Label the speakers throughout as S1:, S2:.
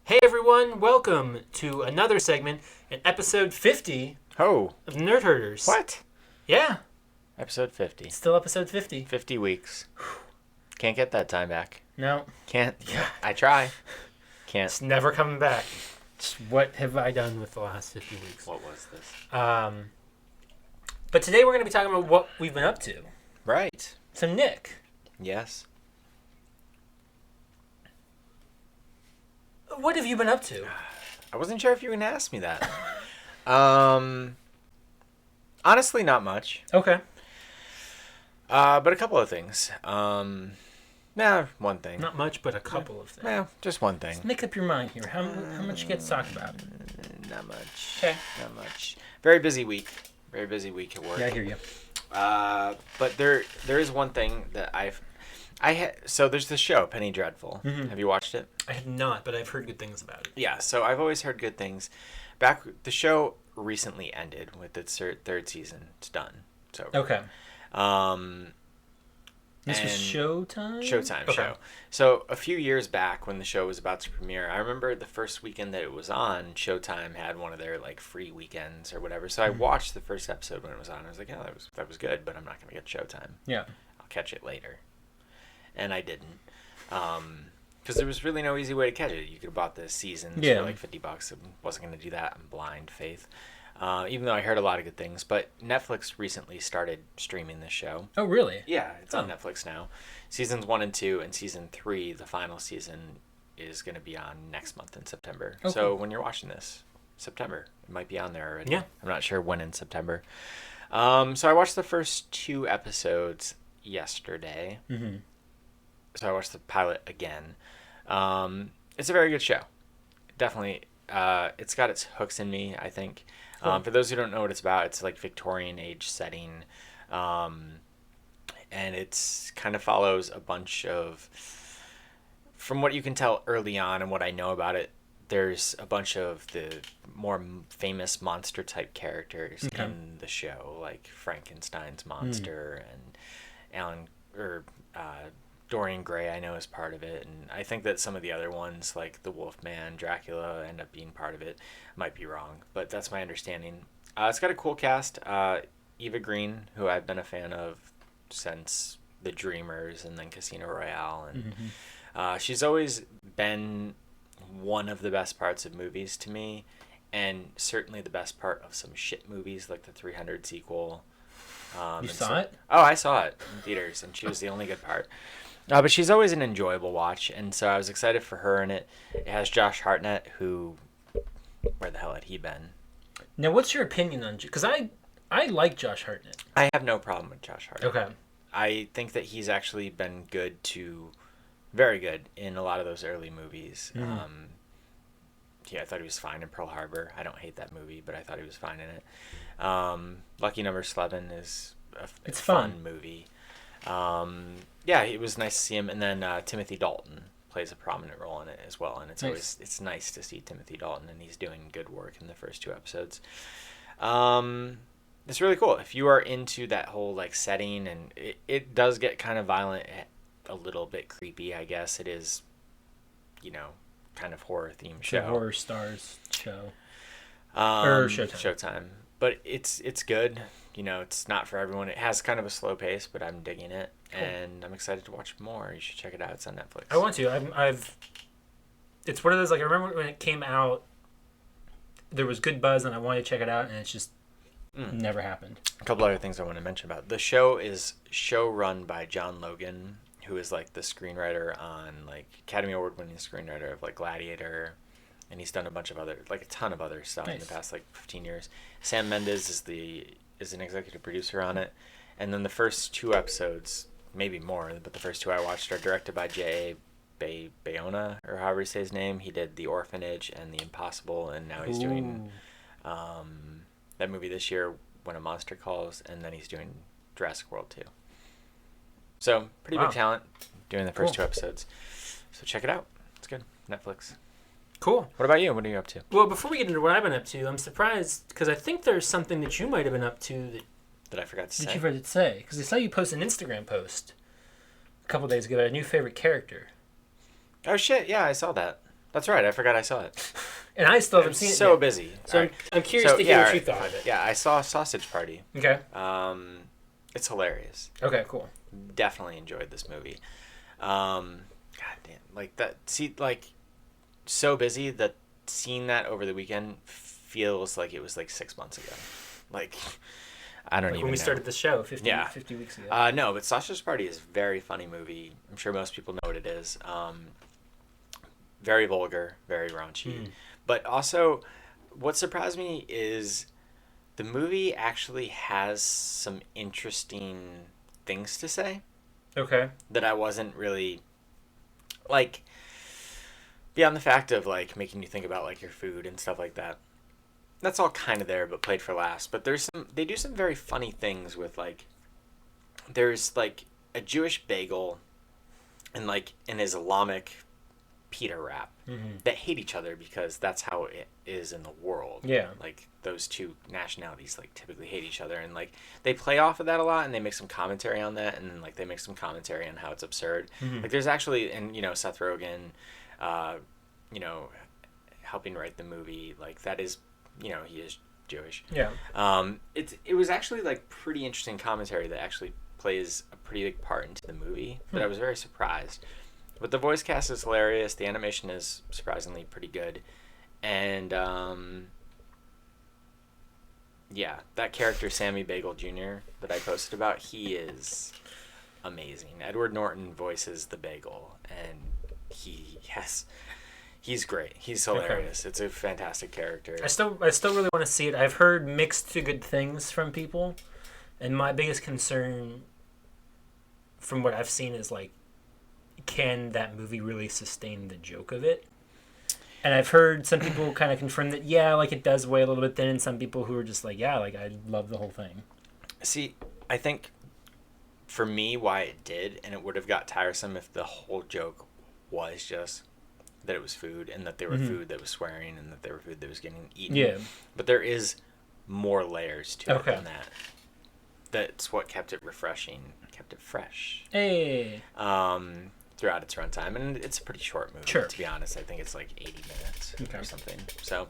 S1: Hey everyone, welcome to another segment in episode 50
S2: Oh,
S1: of Nerd Herders.
S2: what?
S1: Yeah,
S2: Episode 50.
S1: still episode 50.
S2: 50 weeks. Can't get that time back.
S1: No,
S2: Can't.
S1: Yeah.
S2: I try. Can't.
S1: it's never coming back. Just what have I done with the last 50 weeks?
S2: What was this?
S1: But today we're going to be talking about what we've been up to.
S2: Right.
S1: So Nick,
S2: Yes.
S1: what have you been up to?
S2: I wasn't sure if you were going to ask me that. Honestly, not much.
S1: Okay.
S2: But a couple of things. One thing.
S1: Not much, but a couple of things.
S2: Just one thing.
S1: Make up your mind here. How much you get to talk about?
S2: Not much.
S1: Okay.
S2: Not much. Very busy week. Very busy week at work.
S1: Yeah, I hear you.
S2: But there is one thing that so there's the show Penny Dreadful.
S1: Mhm.
S2: Have you watched it?
S1: I have not, but I've heard good things about it.
S2: Yeah, so I've always heard good things. The show recently ended with its third season. It's done. So
S1: Okay. This was
S2: and
S1: Showtime?
S2: Showtime
S1: Okay.
S2: show. So a few years back when the show was about to premiere, I remember the first weekend that it was on, Showtime had one of their like free weekends or whatever. So I watched the first episode when it was on. I was like, yeah, that was good, but I'm not gonna get Showtime.
S1: Yeah.
S2: I'll catch it later. And I didn't. Because there was really no easy way to catch it. You could have bought the seasons
S1: Yeah.
S2: for like $50. I wasn't going to do that. I'm blind, Faith. Even though I heard a lot of good things. But Netflix recently started streaming this show.
S1: Oh, really?
S2: Yeah, it's on
S1: Oh.
S2: Netflix now. Seasons 1 and 2 and Season 3, the final season, is going to be on next month in September.
S1: Oh,
S2: so
S1: cool.
S2: when you're watching this, September. It might be on there already.
S1: Yeah.
S2: I'm not sure when in September. So I watched the first 2 episodes yesterday.
S1: Mm-hmm.
S2: So I watched the pilot again. It's a very good show. Definitely, it's got its hooks in me, I think.
S1: Cool.
S2: For those who don't know what it's about, it's like Victorian age setting. And it's kind of follows a bunch of, from what you can tell early on and what I know about it, there's a bunch of the more famous monster type characters
S1: Okay.
S2: in the show, like Frankenstein's monster and Dorian Gray, I know, is part of it, and I think that some of the other ones, like the Wolfman, Dracula, end up being part of it. Might be wrong, but that's my understanding. It's got a cool cast. Eva Green, who I've been a fan of since The Dreamers and then Casino Royale, and she's always been one of the best parts of movies to me, and certainly the best part of some shit movies like the 300 sequel.
S1: You saw it?
S2: Oh, I saw it in theaters, and she was the only good part. But she's always an enjoyable watch, and so I was excited for her in it. It has Josh Hartnett, who, where the hell had he been?
S1: Now, what's your opinion on... Because I like Josh Hartnett.
S2: I have no problem with Josh Hartnett.
S1: Okay.
S2: I think that he's actually been very good in a lot of those early movies. Yeah, I thought he was fine in Pearl Harbor. I don't hate that movie, but I thought he was fine in it. Lucky Number 11 is a fun movie. Yeah, it was nice to see him. And then Timothy Dalton plays a prominent role in it as well. And it's nice to see Timothy Dalton, and he's doing good work in the first 2 episodes. It's really cool. If you are into that whole like setting, and it does get kind of violent, a little bit creepy, I guess. It is, kind of horror themed show.
S1: The Horror Stars show.
S2: Or
S1: Showtime.
S2: But it's good. It's not for everyone. It has kind of a slow pace, but I'm digging it, and I'm excited to watch more. You should check it out. It's on Netflix.
S1: I want to. It's one of those, like, I remember when it came out, there was good buzz, and I wanted to check it out, and it's just never happened.
S2: A couple other things I want to mention about the show is run by John Logan, who is like the screenwriter on like Academy Award winning screenwriter of like Gladiator, and he's done a ton of other stuff in the past like 15 years. Sam Mendes is an executive producer on it, and then the first 2 episodes, maybe more, but the first 2 I watched are directed by J.A. Bayona, or however you say his name. He did The Orphanage and The Impossible, and now he's doing that movie this year, When a Monster Calls, and then he's doing Jurassic World 2. So, pretty big talent doing the first 2 episodes. So check it out. It's good. Netflix.
S1: Cool.
S2: What about you? What are you up to?
S1: Well, before we get into what I've been up to, I'm surprised, because I think there's something that you might have been up to
S2: that I forgot to say.
S1: That you forgot to say. Because I saw you post an Instagram post a couple days ago about a new favorite character.
S2: Oh, shit. Yeah, I saw that. That's right. I forgot I saw it.
S1: And I still haven't
S2: I'm
S1: seen it
S2: so
S1: yet.
S2: busy.
S1: So
S2: All right.
S1: I'm curious to hear what you thought of it.
S2: Yeah, I saw Sausage Party.
S1: Okay.
S2: It's hilarious.
S1: Okay, cool.
S2: Definitely enjoyed this movie. God damn, like that. See, like, so busy that seeing that over the weekend feels like it was like 6 months ago. Like, I don't
S1: Like
S2: even
S1: when we
S2: know.
S1: started the show 50 weeks ago.
S2: No, but Sausage Party is a very funny movie. I'm sure most people know what it is. Very vulgar, very raunchy. But also, what surprised me is the movie actually has some interesting things to say.
S1: Okay.
S2: That I wasn't really, like, beyond the fact of, like, making you think about, like, your food and stuff like that. That's all kind of there, but played for laughs. But they do some very funny things with, like, there's, like, a Jewish bagel and, like, an Islamic pita wrap that hate each other because that's how it is in the world.
S1: Yeah.
S2: Like, those two nationalities, like, typically hate each other. And, like, they play off of that a lot, and they make some commentary on that, and then, like, they make some commentary on how it's absurd. Like, there's actually, and, you know, Seth Rogen, you know, helping write the movie, like, that is, you know, he is Jewish.
S1: Yeah.
S2: It was actually, like, pretty interesting commentary that actually plays a pretty big part into the movie, but I was very surprised. But the voice cast is hilarious. The animation is surprisingly pretty good. And, yeah, that character, Sammy Bagel Jr., that I posted about, he is amazing. Edward Norton voices the bagel, and he's great. He's hilarious. Okay. It's a fantastic character.
S1: I still really want to see it. I've heard mixed to good things from people, and my biggest concern from what I've seen is, like, can that movie really sustain the joke of it? And I've heard some people kind of confirm that, yeah, like, it does weigh a little bit thin, and some people who are just like, yeah, like, I love the whole thing.
S2: See, I think for me, why it did, and it would have got tiresome if the whole joke was just that it was food, and that they were food that was swearing, and that they were food that was getting eaten.
S1: Yeah.
S2: But there is more layers to it than that. That's what kept it refreshing, kept it fresh.
S1: Hey.
S2: Throughout its runtime, and it's a pretty short movie.
S1: Sure.
S2: To be honest, I think it's like 80 minutes or something. So,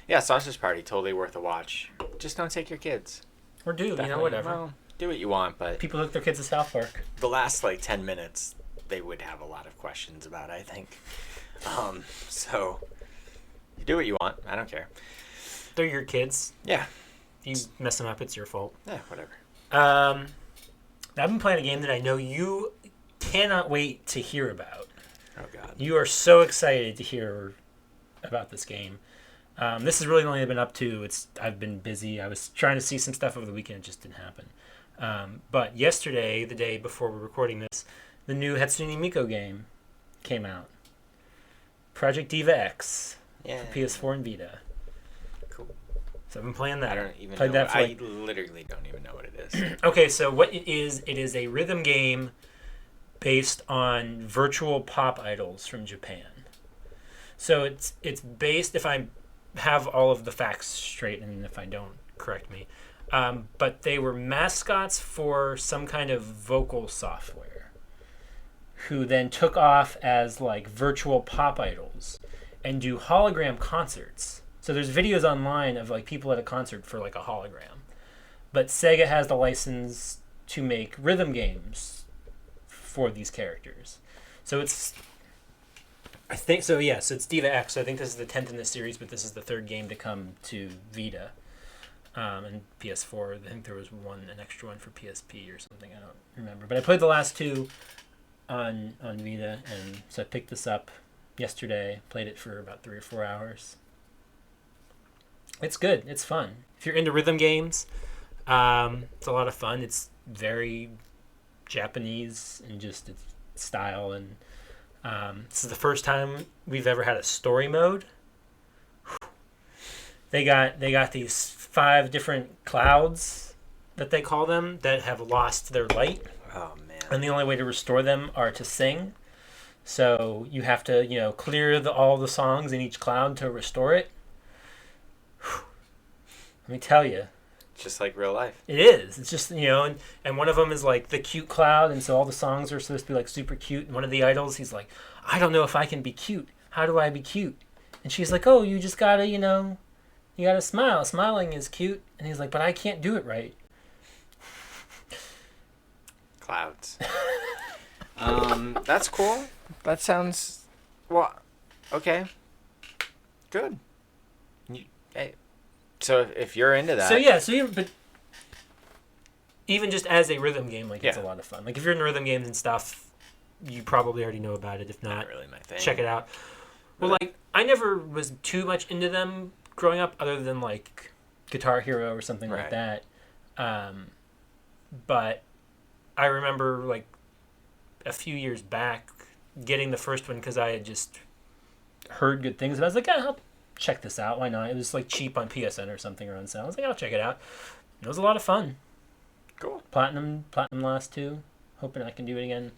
S2: yeah, Sausage Party, totally worth a watch. Just don't take your kids.
S1: Or do, you know, whatever.
S2: Well, do what you want, but
S1: people took their kids to South Park.
S2: The last, like, 10 minutes, they would have a lot of questions about, I think. So, you do what you want. I don't care.
S1: They're your kids.
S2: Yeah.
S1: You mess them up, it's your fault.
S2: Yeah, whatever.
S1: I've been playing a game that I know you cannot wait to hear about.
S2: Oh, God.
S1: You are so excited to hear about this game. This is really only I've been up to. I've been busy. I was trying to see some stuff over the weekend. It just didn't happen. But yesterday, the day before we're recording this, the new Hatsune Miku game came out. Project Diva X for PS4 and Vita.
S2: Cool.
S1: So I've been playing that.
S2: I don't even
S1: Played
S2: know.
S1: that for
S2: I literally don't even know what it is.
S1: Okay, so what it is a rhythm game based on virtual pop idols from Japan. So it's based, if I have all of the facts straight, and if I don't, correct me, but they were mascots for some kind of vocal software who then took off as, like, virtual pop idols and do hologram concerts. So there's videos online of, like, people at a concert for, like, a hologram. But Sega has the license to make rhythm games for these characters. So it's, I think, so it's Diva X. So I think this is the 10th in this series, but this is the third game to come to Vita and PS4. I think there was an extra one for PSP or something. I don't remember. But I played the last two on Vita, and so I picked this up yesterday. Played it for about 3 or 4 hours. It's good. It's fun. If you're into rhythm games, it's a lot of fun. It's very Japanese and just its style, and this is the first time we've ever had a story mode. They got these 5 different clouds that they call them that have lost their light.
S2: Oh, man.
S1: And the only way to restore them are to sing. So you have to, you know, clear all the songs in each cloud to restore it. Let me tell you.
S2: Just like real life.
S1: It is. It's just, you know, and one of them is, like, the cute cloud, and so all the songs are supposed to be, like, super cute. And one of the idols, he's like, I don't know if I can be cute. how do I be cute? And she's like, oh, you just gotta, you gotta smile. Smiling is cute. And he's like, but I can't do it right.
S2: Clouds. That's cool. That sounds, well, okay. Good. Hey, so if you're into that.
S1: But even just as a rhythm game, like, it's a lot of fun. Like, if you're into rhythm games and stuff, you probably already know about it. If not
S2: really my thing.
S1: Check it out. Well, like, I never was too much into them growing up, other than, like, Guitar Hero or something like that. But I remember, like, a few years back getting the first one because I had just heard good things. And I was like, I'll check this out. Why not? It was, like, cheap on PSN or something, or on sale. I was like, I'll check it out. It was a lot of fun.
S2: Cool.
S1: Platinum last 2. Hoping I can do it again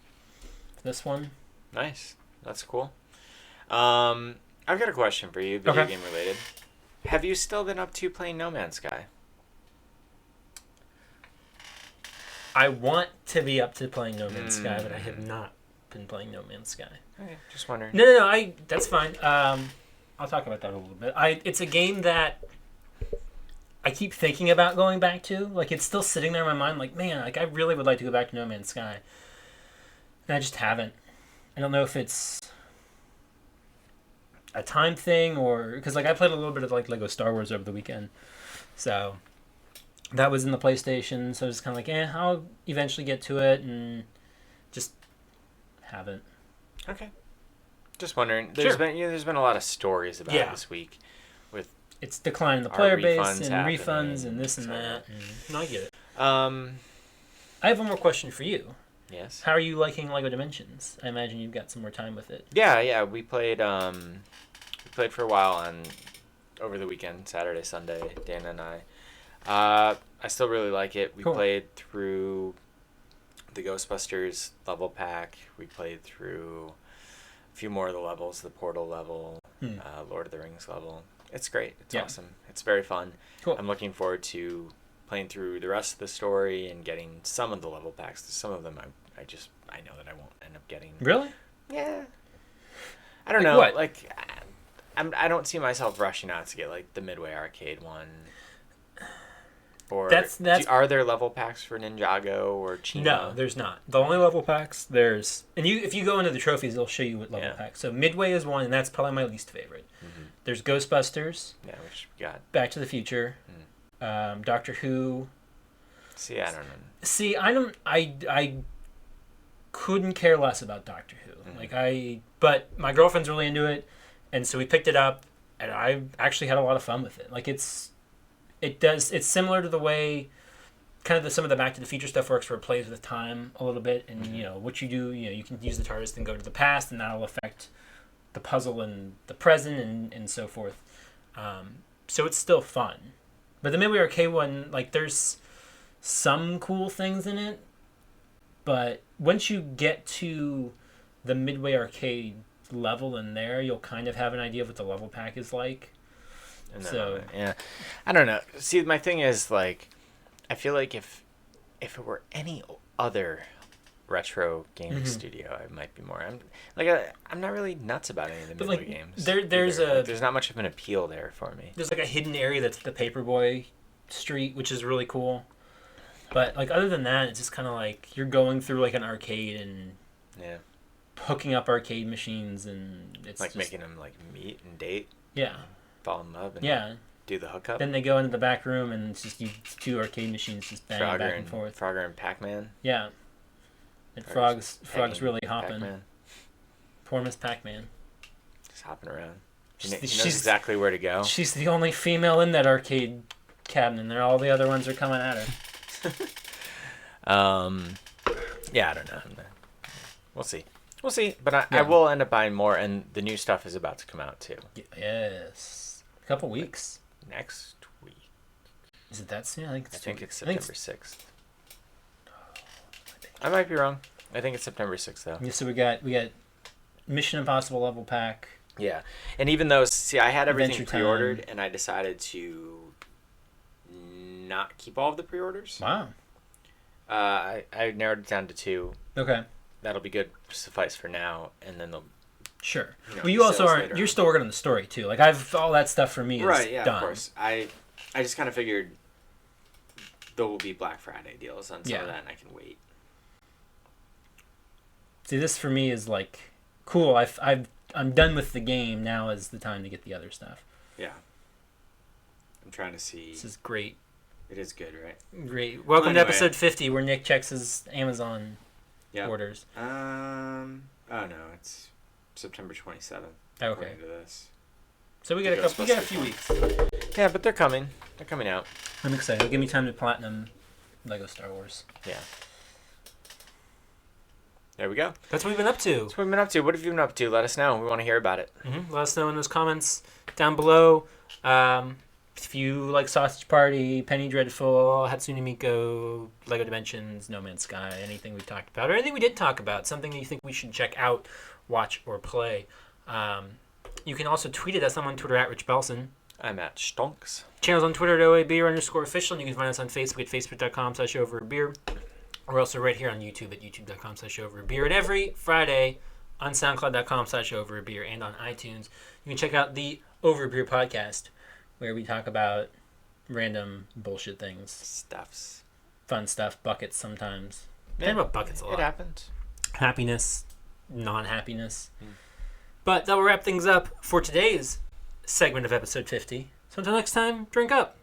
S1: for this one.
S2: Nice. That's cool. I've got a question for you, video game related. Have you still been up to playing No Man's Sky?
S1: I want to be up to playing No Man's Sky, but I have not been playing No Man's Sky.
S2: Okay, just wondering.
S1: No, that's fine. I'll talk about that a little bit. It's a game that I keep thinking about going back to. Like, it's still sitting there in my mind, like, man, like, I really would like to go back to No Man's Sky. And I just haven't. I don't know if it's a time thing or... Because, like, I played a little bit of, like, Lego Star Wars over the weekend. So that was in the PlayStation. So I was kind of like, I'll eventually get to it, and just haven't.
S2: Okay. Just wondering. There's been a lot of stories about it this week. With
S1: it's declining the player base and
S2: happening,
S1: refunds and this and that. No, I get it.
S2: I
S1: have one more question for you.
S2: Yes.
S1: How are you liking Lego Dimensions? I imagine you've got some more time with it.
S2: Yeah. We played for a while over the weekend, Saturday, Sunday, Dana and I. I still really like it. We played through the Ghostbusters level pack. We played through a few more of the levels, the Portal level, Lord of the Rings level. It's great. It's awesome. It's very fun.
S1: Cool.
S2: I'm looking forward to playing through the rest of the story and getting some of the level packs. Some of them I know that I won't end up getting.
S1: Really?
S2: Yeah. I don't know.
S1: What?
S2: Like, I don't see myself rushing out to get, like, the Midway Arcade one. Or are there level packs for Ninjago or Chima?
S1: No, there's not. The only level packs if you go into the trophies, they'll show you what level packs. So Midway is one, and that's probably my least favorite. Mm-hmm. There's Ghostbusters.
S2: Yeah, which we got.
S1: Back to the Future. Doctor Who.
S2: See, I don't know.
S1: See, I couldn't care less about Doctor Who. Mm-hmm. But my girlfriend's really into it, and so we picked it up, and I actually had a lot of fun with it. Like, it's similar to the way kind of some of the Back to the Future stuff works, where it plays with time a little bit, and what you do, you can use the TARDIS and go to the past, and that'll affect the puzzle in the present and so forth. So it's still fun. But the Midway Arcade one, like, there's some cool things in it, but once you get to the Midway Arcade level in there, you'll kind of have an idea of what the level pack is like. So
S2: I don't know. See, my thing is, like, I feel like if it were any other retro gaming studio, I might be more. I'm not really nuts about any of the Midway games. There's not much of an appeal there for me.
S1: There's, like, a hidden area that's the Paperboy Street, which is really cool. But, like, other than that, it's just kind of like you're going through, like, an arcade and hooking up arcade machines, and it's
S2: like making them, like, meet and date.
S1: Yeah.
S2: Fall in love and do the hookup.
S1: Then they go into the back room, and it's just two arcade machines just banging back and forth.
S2: Frogger and Pac-Man.
S1: Yeah. And Frog's really hopping.
S2: Pac-Man.
S1: Poor Miss Pac-Man.
S2: Just hopping around. She knows exactly where to go.
S1: She's the only female in that arcade cabinet, and all the other ones are coming at her.
S2: Yeah, I don't know. We'll see. But I will end up buying more, and the new stuff is about to come out too.
S1: Yes. A couple weeks.
S2: Next week.
S1: Is it that soon? I
S2: think it's September 6th. I might be wrong. I think it's September 6th, though.
S1: Yeah, so we got Mission Impossible level pack.
S2: Yeah. And even though, I had everything pre-ordered, and I decided to not keep all of the pre-orders.
S1: Wow.
S2: I narrowed it down to 2.
S1: Okay.
S2: That'll be good, suffice for now, and then they'll
S1: Sure.
S2: You know,
S1: Well, you also
S2: sales
S1: aren't.
S2: later
S1: You're
S2: on.
S1: still working on the story too. Like all that stuff for me is
S2: Right, yeah,
S1: done.
S2: of course. I just kind of figured there will be Black Friday deals on some of that, and I can wait.
S1: See, this for me is like cool. I'm done with the game. Now is the time to get the other stuff.
S2: Yeah. I'm trying to see.
S1: This is great.
S2: It is good, right?
S1: Great. Welcome to
S2: anyway.
S1: episode 50, where Nick checks his Amazon orders.
S2: Oh no, it's September 27th.
S1: Okay.
S2: According to this.
S1: So we got a few weeks.
S2: Yeah, but they're coming. They're coming out.
S1: I'm excited. It'll give me time to platinum Lego Star Wars.
S2: Yeah. There we go.
S1: That's what we've been up to.
S2: That's what we've been up to. What have you been up to? Let us know. We want to hear about it.
S1: Mm-hmm. Let us know in those comments down below. If you like Sausage Party, Penny Dreadful, Hatsune Miku, Lego Dimensions, No Man's Sky, anything we've talked about, or anything we did talk about, something that you think we should check out, watch, or play. You can also tweet at us. I'm on Twitter at Rich Belson.
S2: I'm at Stonks.
S1: Channels on Twitter at OABeer_official. And you can find us on Facebook at facebook.com/overabeer. We're also right here on YouTube at youtube.com/overabeer. And every Friday on soundcloud.com/overabeer and on iTunes. You can check out the Overbeer podcast, where we talk about random bullshit things.
S2: Stuffs.
S1: Fun stuff. Buckets sometimes.
S2: Yeah.
S1: Talk about buckets a lot.
S2: It happens.
S1: Happiness. Non-happiness. But that will wrap things up for today's segment of episode 50. So until next time, drink up.